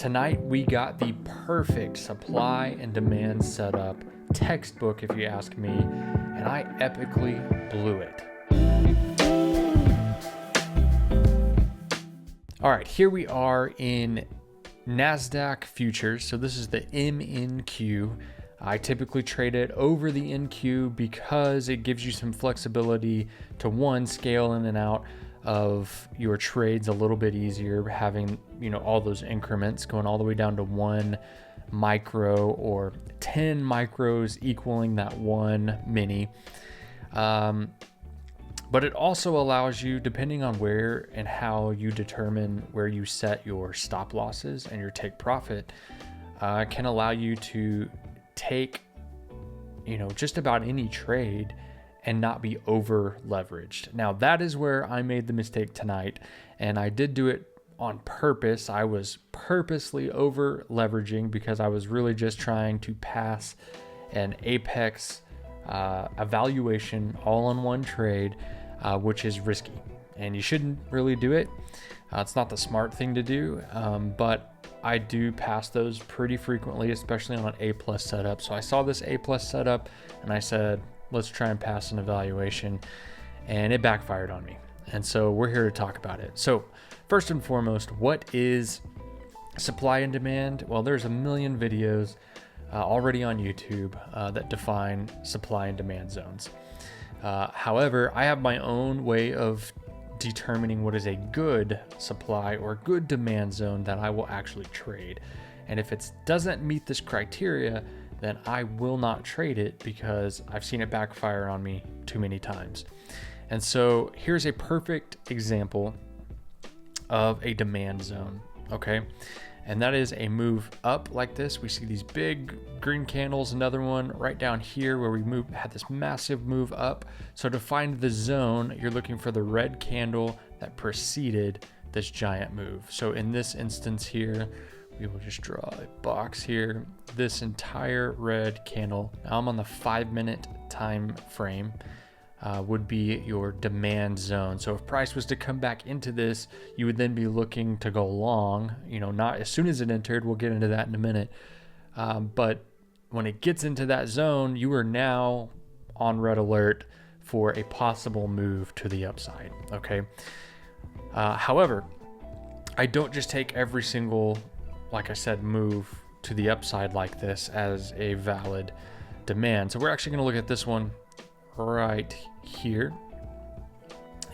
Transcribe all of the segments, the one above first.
tonight we got the perfect supply and demand setup, textbook if you ask me, and I epically blew it. All right, here we are in NASDAQ futures. So this is the MNQ. I typically trade it over the NQ because it gives you some flexibility to one, scale in and out of your trades a little bit easier, having, all those increments going all the way down to 1 micro or 10 micros equaling that 1 mini. But it also allows you, depending on where and how you determine where you set your stop losses and your take profit, can allow you to take, just about any trade and not be over leveraged. Now that is where I made the mistake tonight, and I did do it on purpose. I was purposely over leveraging because I was really just trying to pass an Apex evaluation all in one trade, which is risky, and you shouldn't really do it. It's not the smart thing to do, but I do pass those pretty frequently, especially on an A+ setup. So I saw this A+ setup and I said, let's try and pass an evaluation, and it backfired on me. And so we're here to talk about it. So first and foremost, what is supply and demand? Well, there's a million videos already on YouTube that define supply and demand zones. However, I have my own way of determining what is a good supply or good demand zone that I will actually trade. And if it doesn't meet this criteria, then I will not trade it because I've seen it backfire on me too many times. And so here's a perfect example of a demand zone, okay? And that is a move up like this. We see these big green candles, another one right down here where we had this massive move up. So to find the zone, you're looking for the red candle that preceded this giant move. So in this instance here, we will just draw a box here. This entire red candle, now I'm on the 5-minute time frame, would be your demand zone. So if price was to come back into this, you would then be looking to go long, not as soon as it entered. We'll get into that in a minute. But when it gets into that zone, you are now on red alert for a possible move to the upside. Okay. However, I don't just take every single, like I said, move to the upside like this as a valid demand. So we're actually going to look at this one right here,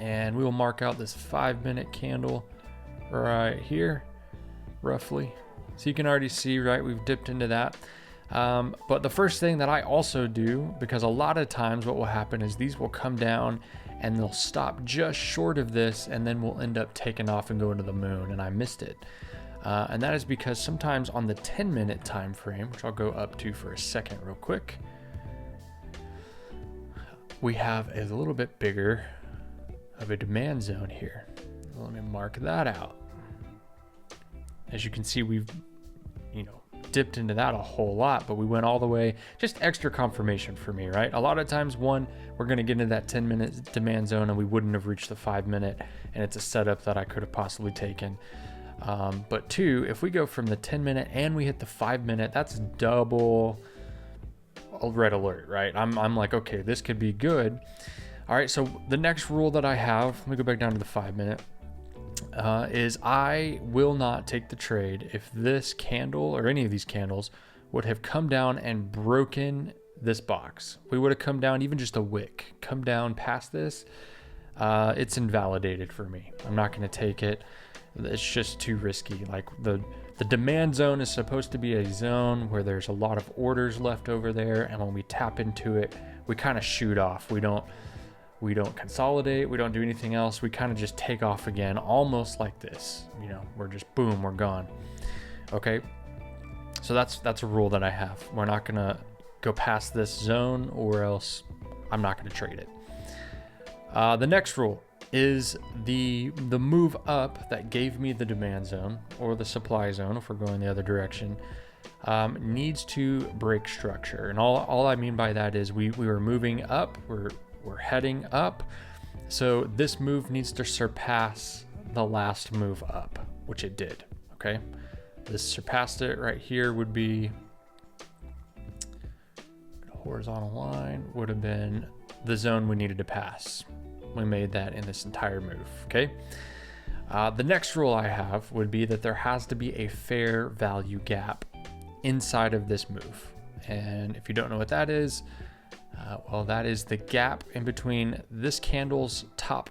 and we will mark out this 5-minute candle right here roughly. So you can already see, right, we've dipped into that. But the first thing that I also do, because a lot of times what will happen is these will come down and they'll stop just short of this, and then we'll end up taking off and going to the moon, and I missed it. And that is because sometimes on the 10-minute time frame, which I'll go up to for a second real quick, we have a little bit bigger of a demand zone here. Let me mark that out. As you can see, we've, dipped into that a whole lot, but we went all the way, just extra confirmation for me, right? A lot of times, one, we're going to get into that 10-minute demand zone and we wouldn't have reached the 5-minute, and it's a setup that I could have possibly taken. But two, if we go from the 10-minute and we hit the 5-minute, that's double red alert, right? I'm like, okay, this could be good. All right, so the next rule that I have, let me go back down to the 5-minute, is I will not take the trade if this candle or any of these candles would have come down and broken this box. We would have come down even just a wick, come down past this. It's invalidated for me. I'm not going to take it. It's just too risky. Like the demand zone is supposed to be a zone where there's a lot of orders left over there, and when we tap into it, we kind of shoot off. We don't consolidate, we don't do anything else. We kind of just take off again, almost like this. We're just boom, we're gone. Okay, so that's a rule that I have. We're not gonna go past this zone, or else I'm not gonna trade it. The next rule is the move up that gave me the demand zone or the supply zone, if we're going the other direction, needs to break structure. And all I mean by that is we were moving up, we're heading up. So this move needs to surpass the last move up, which it did. Okay. This surpassed it right here would be horizontal line, would have been the zone we needed to pass. We made that in this entire move, okay? The next rule I have would be that there has to be a fair value gap inside of this move. And if you don't know what that is, well, that is the gap in between this candle's top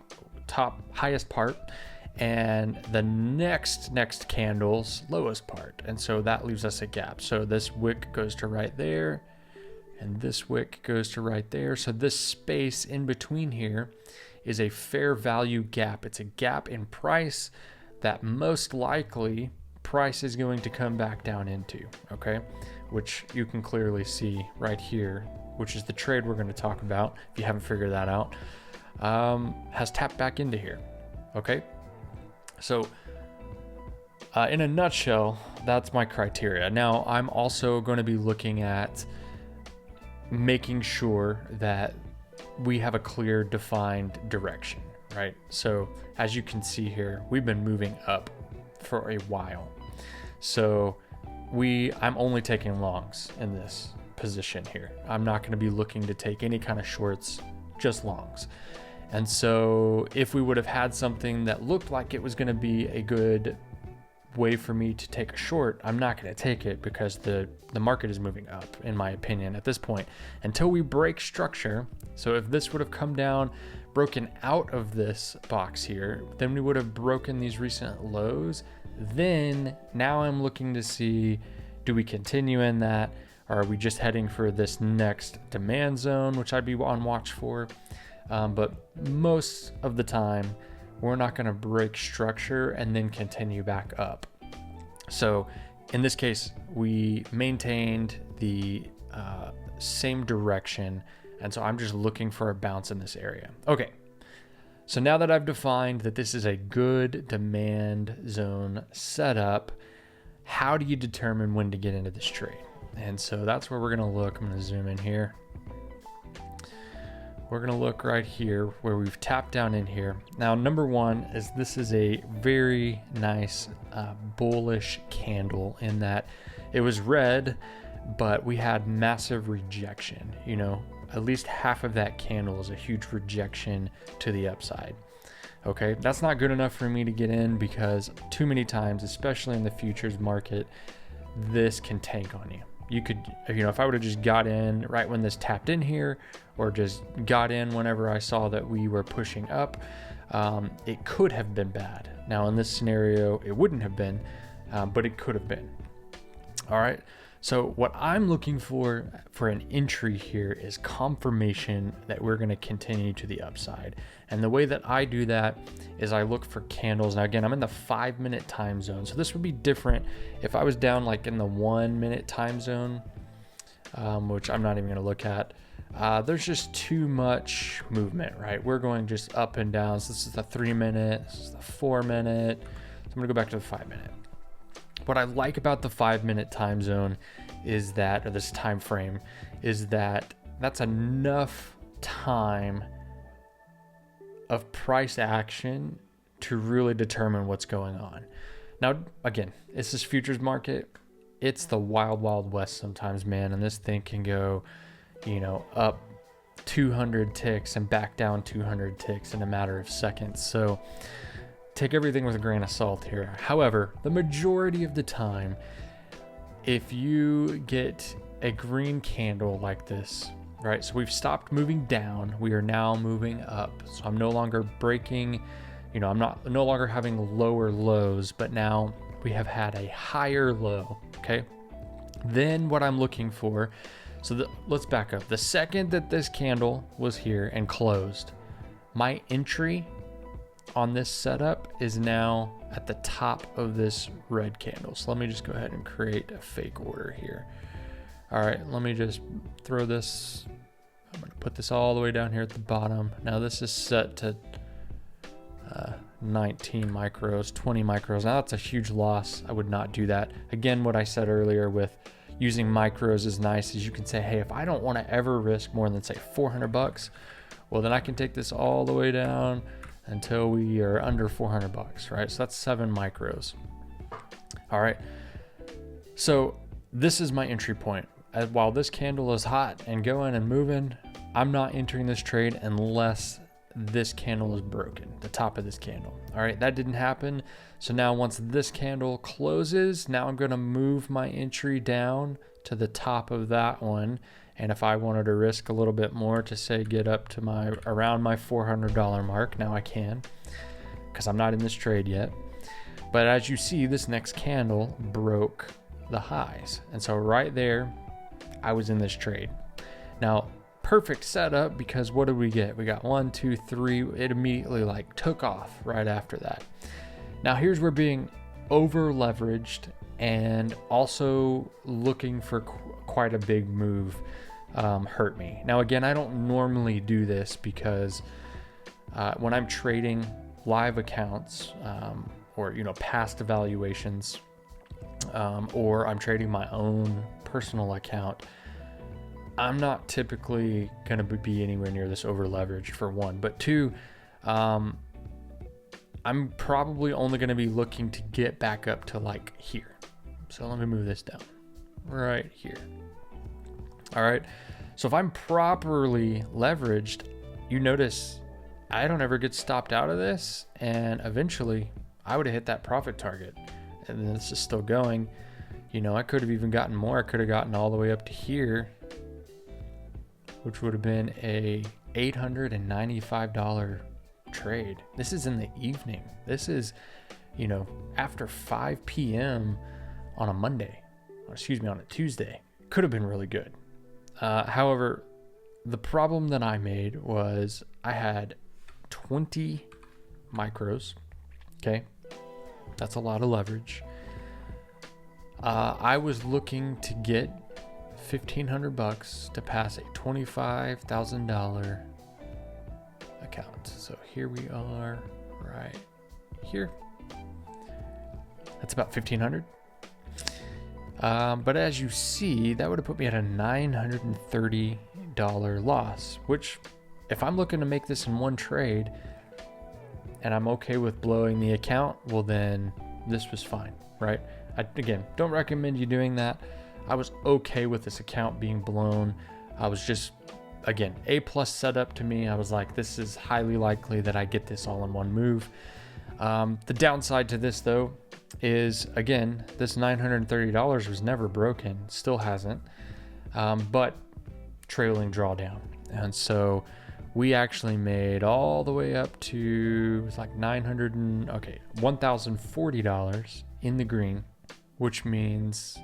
highest part and the next candle's lowest part. And so that leaves us a gap. So this wick goes to right there, and this wick goes to right there. So this space in between here is a fair value gap. It's a gap in price that most likely price is going to come back down into, okay? Which you can clearly see right here, which is the trade we're going to talk about, if you haven't figured that out, has tapped back into here, okay? So in a nutshell, that's my criteria. Now, I'm also going to be looking at making sure that we have a clear defined direction, right? So as you can see here, we've been moving up for a while. So I'm only taking longs in this position here. I'm not going to be looking to take any kind of shorts, just longs. And so if we would have had something that looked like it was going to be a good way for me to take a short, I'm not going to take it because the market is moving up, in my opinion, at this point, until we break structure. So if this would have come down, broken out of this box here, then we would have broken these recent lows. Then now I'm looking to see, do we continue in that? Or are we just heading for this next demand zone, which I'd be on watch for? But most of the time, we're not going to break structure and then continue back up. So in this case, we maintained the same direction. And so I'm just looking for a bounce in this area. Okay. So now that I've defined that this is a good demand zone setup, how do you determine when to get into this trade? And so that's where we're going to look. I'm going to zoom in here. We're going to look right here where we've tapped down in here. Now, number one is this is a very nice bullish candle in that it was red, but we had massive rejection. You know, at least half of that candle is a huge rejection to the upside. Okay, that's not good enough for me to get in because too many times, especially in the futures market, this can tank on you. You could, you know, if I would have just got in right when this tapped in here, or just got in whenever I saw that we were pushing up, it could have been bad. Now in this scenario, it wouldn't have been, but it could have been. All right. So what I'm looking for an entry here is confirmation that we're going to continue to the upside. And the way that I do that is I look for candles. Now again, I'm in the 5-minute time zone. So this would be different if I was down like in the 1-minute time zone, which I'm not even going to look at. There's just too much movement, right? We're going just up and down. So this is the 3-minute, this is the 4-minute. So I'm going to go back to the 5-minute. What I like about the 5-minute time zone is that, or this time frame, is that that's enough time of price action to really determine what's going on. Now, again, it's this futures market. It's the wild, wild west sometimes, man. And this thing can go, you know, up 200 ticks and back down 200 ticks in a matter of seconds. So take everything with a grain of salt here. However, the majority of the time, if you get a green candle like this, right? So we've stopped moving down. We are now moving up. So I'm no longer breaking, you know, I'm no longer having lower lows, but now we have had a higher low, okay? Then what I'm looking for, let's back up. The second that this candle was here and closed, my entry on this setup is now at the top of this red candle. So let me just go ahead and create a fake order here. All right, let me just throw this. I'm going to put this all the way down here at the bottom. Now this is set to 19 micros, 20 micros. Now that's a huge loss. I would not do that. Again, what I said earlier with using micros is nice is you can say, hey, if I don't want to ever risk more than say $400, well, then I can take this all the way down until we are under $400, right? So that's 7 micros. All right. So this is my entry point. While this candle is hot and going and moving, I'm not entering this trade unless this candle is broken, the top of this candle. All right, that didn't happen. So now once this candle closes, now I'm going to move my entry down to the top of that one. And if I wanted to risk a little bit more to say get up to around my $400 mark, now I can, because I'm not in this trade yet. But as you see, this next candle broke the highs. And so right there, I was in this trade. Now, perfect setup, because what did we get? We got 1, 2, 3. It immediately like took off right after that. Now here's where being over leveraged and also looking for quite a big move hurt me. Now again, I don't normally do this because when I'm trading live accounts or past evaluations, or I'm trading my own personal account, I'm not typically going to be anywhere near this over leveraged, for one. But two, I'm probably only going to be looking to get back up to like here. So let me move this down right here. All right. So if I'm properly leveraged, you notice I don't ever get stopped out of this. And eventually I would have hit that profit target. And this is still going. I could have even gotten more. I could have gotten all the way up to here, which would have been a $895 trade. This is in the evening. This is, after 5 p.m. on a Monday, on a Tuesday. Could have been really good. However, the problem that I made was I had 20 micros. Okay. That's a lot of leverage. I was looking to get $1,500 to pass a $25,000 account. So here we are right here. That's about $1,500. But as you see, that would have put me at a $930 loss, which if I'm looking to make this in one trade and I'm okay with blowing the account, well then this was fine, right? Again, don't recommend you doing that. I was okay with this account being blown. I was just, again, A+ setup to me. I was like, this is highly likely that I get this all in one move. The downside to this though is, again, this $930 was never broken, still hasn't, but trailing drawdown. And so we actually made all the way up to, it was like $1,040 in the green, which means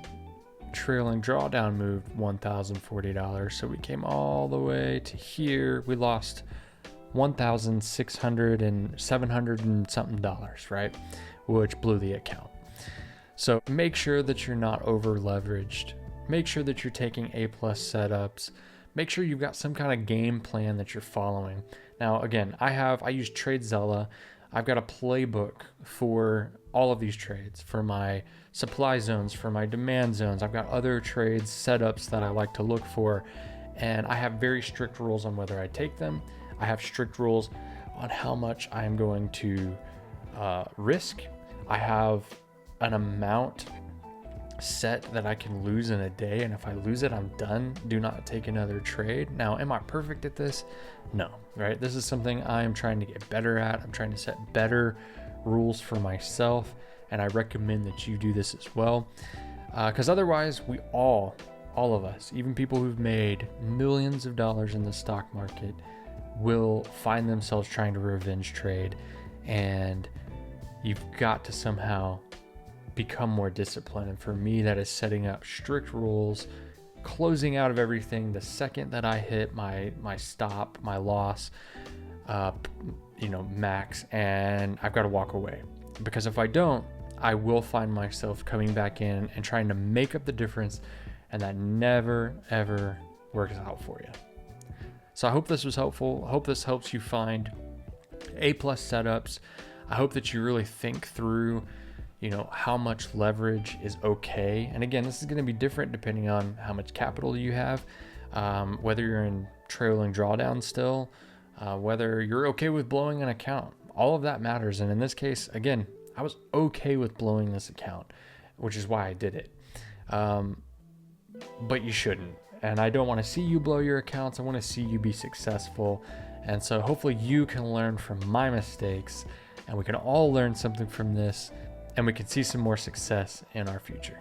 trailing drawdown moved $1,040. So we came all the way to here. We lost $1,600 and $700 and something dollars, right? Which blew the account. So make sure that you're not over leveraged. Make sure that you're taking A+ setups. Make sure you've got some kind of game plan that you're following. Now, again, I use TradeZella. I've got a playbook for all of these trades, for my supply zones, for my demand zones. I've got other trades setups that I like to look for, and I have very strict rules on whether I take them. I have strict rules on how much I am going to risk. I have an amount set that I can lose in a day, and if I lose it, I'm done. Do not take another trade. Now, am I perfect at this? No, right? This is something I am trying to get better at. I'm trying to set better rules for myself, and I recommend that you do this as well, because otherwise we all of us, even people who've made millions of dollars in the stock market, will find themselves trying to revenge trade, and you've got to somehow become more disciplined. And for me, that is setting up strict rules, closing out of everything the second that I hit my stop, my loss, max, and I've got to walk away. Because if I don't, I will find myself coming back in and trying to make up the difference, and that never ever works out for you. So I hope this was helpful. I hope this helps you find A+ setups. I hope that you really think through how much leverage is okay. And again, this is going to be different depending on how much capital you have, whether you're in trailing drawdown still, whether you're okay with blowing an account. All of that matters. And in this case, again, I was okay with blowing this account, which is why I did it. but you shouldn't. And I don't want to see you blow your accounts. I want to see you be successful. And so hopefully you can learn from my mistakes, and we can all learn something from this, and we can see some more success in our future.